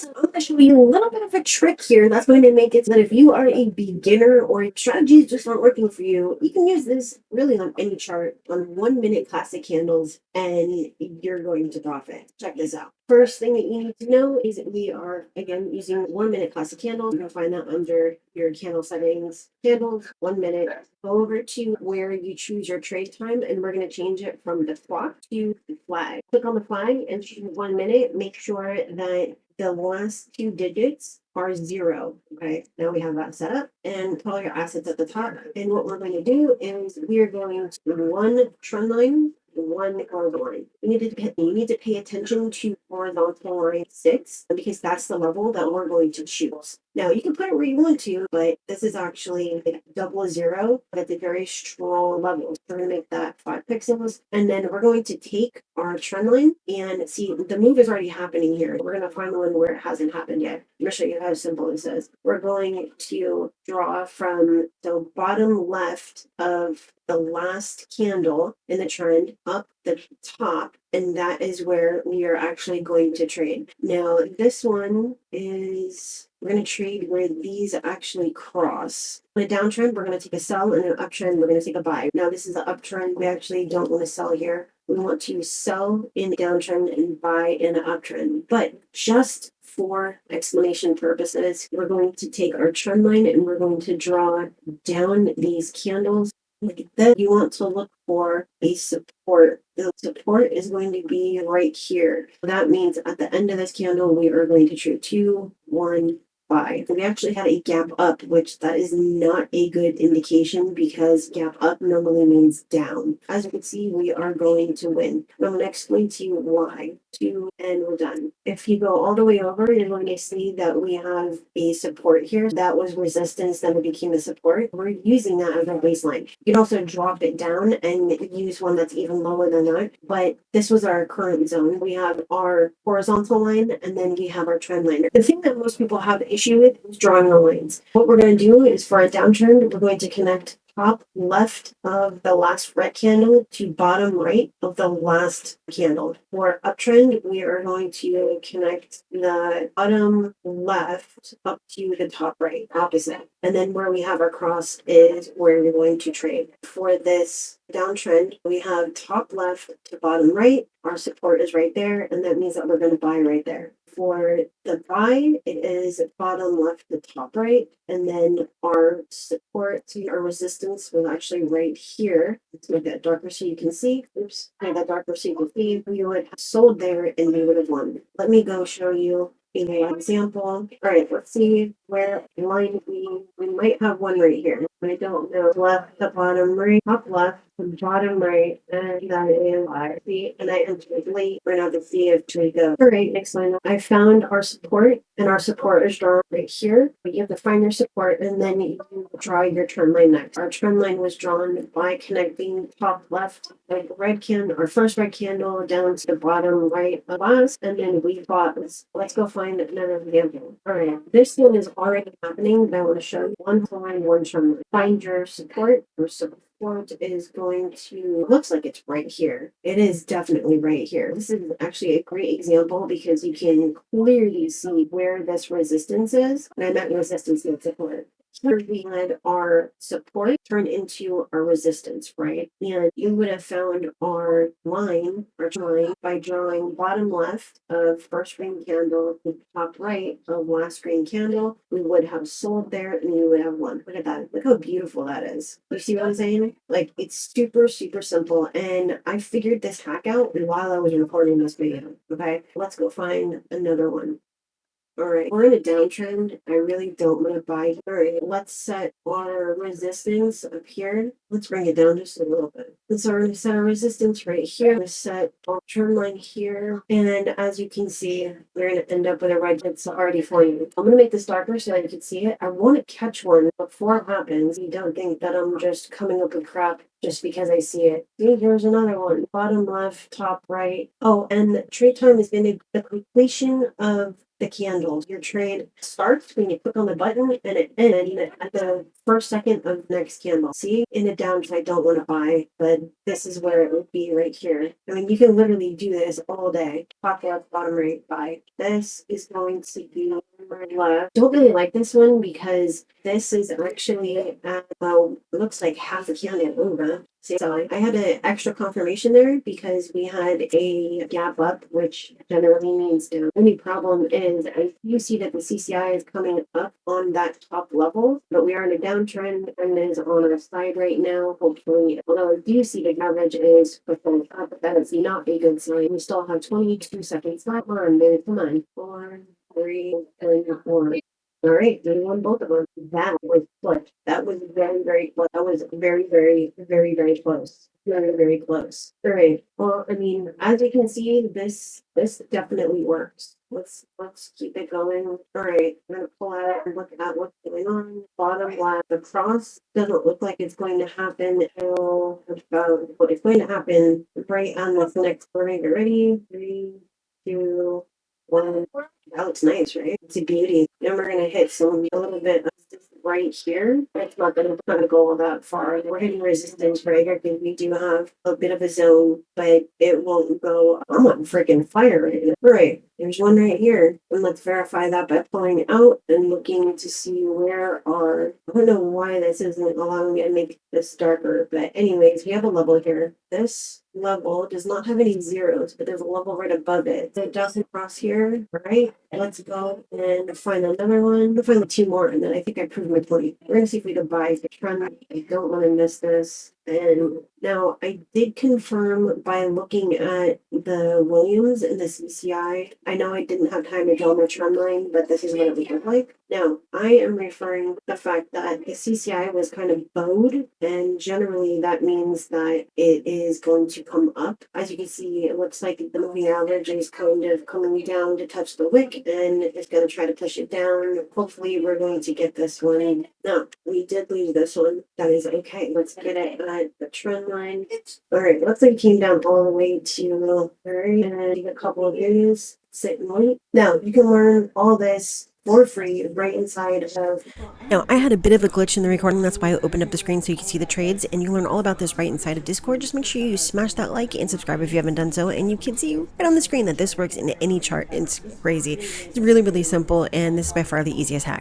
I'm going to show you a little bit of a trick here that's going to make it so that if you are a beginner or strategies just aren't working for you, you can use this really on any chart on 1 minute classic candles and you're going to profit. Check this out. First thing that you need to know is that we are, again, using 1 minute classic candles. You're going to find that under your candle settings, candles, 1 minute. Go over to where you choose your trade time, and we're going to change it from the clock to the flag. Click on the flag and choose 1 minute. Make sure that the last 2 digits are 0. Okay, now we have that set up, and put all your assets at the top. And what we're going to do is we are going to one trend line, one horizontal line. You need to pay attention to horizontal line 6 because that's the level that we're going to choose. Now you can put it where you want to, but this is actually like 00, but at a very strong level. We're going to make that 5 pixels, and then we're going to take our trend line and see the move is already happening here. We're going to find the one where it hasn't happened yet. I'm going to show you how simple this is. We're going to draw from the bottom left of the last candle in the trend up the top, and that is where we are actually going to trade. Now this one is, we're going to trade where these actually cross. On a downtrend, we're going to take a sell, and an uptrend, we're going to take a buy. Now this is an uptrend. We actually don't want to sell here. We want to sell in the downtrend and buy in an uptrend. But just for explanation purposes, we're going to take our trend line and we're going to draw down these candles. Then you want to look for a support. The support is going to be right here. That means at the end of this candle, we are going to trade 2, 1, buy. We actually had a gap up, which that is not a good indication because gap up normally means down. As you can see, we are going to win. I'm going to explain to you why. And we're done. If you go all the way over, you're going to see that we have a support here. That was resistance, then it became a support. We're using that as our baseline. You can also drop it down and use one that's even lower than that. But this was our current zone. We have our horizontal line, and then we have our trend line. The thing that most people have issue with is drawing the lines. What we're going to do is for a downtrend, we're going to connect top left of the last red candle to bottom right of the last candle. For uptrend, we are going to connect the bottom left up to the top right, opposite. And then where we have our cross is where you're going to trade. For this downtrend, we have top left to bottom right. Our support is right there, and that means that we're going to buy right there. For the buy, it is bottom left to top right, and then our support, our resistance was actually right here. Let's make that darker so you can see. Oops, make that darker so you can see. We would have sold there and we would have won. Let me go show you an example. All right, let's see where line we might have one right here. I don't know. Left to bottom right, top left to bottom right, and that is Y. See, and I entered late. We're now to see if we go. All right, next line. I found our support, and our support is drawn right here. But you have to find your support, and then you draw your trend line next. Our trend line was drawn by connecting top left, like red candle, our first red candle, down to the bottom right of last, and then we bought this. Let's go find another example. All right, this one is already happening, but I want to show you one line, one trend line. Find your support. Your support is going to, looks like it's right here. It is definitely right here. This is actually a great example because you can clearly see where this resistance is. And I meant resistance, not support. Here we had our support turn into our resistance, right? And you would have found our line by drawing bottom left of first green candle to top right of last green candle. We would have sold there and we would have won. Look at that. Look how beautiful that is. You see what I'm saying? Like, it's super, super simple. And I figured this hack out while I was recording this video. Okay, let's go find another one. All right, we're in a downtrend. I really don't want to buy. All right, let's set our resistance up here. Let's bring it down just a little bit. Let's already set our resistance right here. Let's set our trend line here. And as you can see, we're going to end up with a red that's already forming. I'm going to make this darker so that you can see it. I want to catch one before it happens. You don't think that I'm just coming up with crap just because I see it. See, here's another one. Bottom left, top right. Oh, and trade time is going to be the completion of the candles. Your trade starts when you click on the button and it ends at the first second of the next candle. See, in a downtrend, I don't want to buy, but this is where it would be right here. I mean, you can literally do this all day. Top left, bottom right, buy. This is going to be left. Don't really like this one because this is actually well, it looks like half a candle over. So I had an extra confirmation there because we had a gap up, which generally means down. The only problem is you see that the CCI is coming up on that top level, but we are in a downtrend and is on our side right now. Hopefully, although I do see the average is pushing up, that is not a good sign. We still have 22 seconds left. Come on, baby, come on. 4, 3, 2, 1. All right, they won both of them. That was clutch. That was very, very close. That was very, very, very, very close. Very, very close. All right. Well, I mean, as you can see, this definitely works. Let's keep it going. All right, I'm gonna pull out and look at what's going on. Bottom left, the cross doesn't look like it's going to happen until about what it's going to happen right on this next point. Get ready? 3, 2, 1. That looks nice, right? It's a beauty. Then we're gonna hit a little bit of this right here. It's not gonna go all that far. We're hitting resistance right here because we do have a bit of a zone, but it won't go. I'm on freaking fire right now. All right, there's one right here. And let's verify that by pulling out and looking to see where our, I don't know why this isn't allowing me to make this darker, but anyways, we have a level here. This level does not have any zeros, but there's a level right above it. So it doesn't cross here, right? Let's go and find another one. We'll find 2 more, and then I think I proved my point. We're gonna see if we can buy the trend. I don't want to miss this. And now I did confirm by looking at the Williams and the CCI. I know I didn't have time to draw my trend line, but this is what it would look like. Now, I am referring to the fact that the CCI was kind of bowed, and generally that means that it is going to come up. As you can see, it looks like the moving average is kind of coming down to touch the wick, and it's going to try to push it down. Hopefully, we're going to get this one. No, we did lose this one. That is okay. Let's get it at the trend line. All right, looks like it came down all the way to 30, and a couple of areas. Sit and wait. Now, you can learn all this for free right inside of. Now, I had a bit of a glitch in the recording. That's why I opened up the screen so you can see the trades, and you learn all about this right inside of Discord. Just make sure you smash that like and subscribe if you haven't done so, and you can see right on the screen that this works in any chart. It's crazy. It's really, really simple, and this is by far the easiest hack.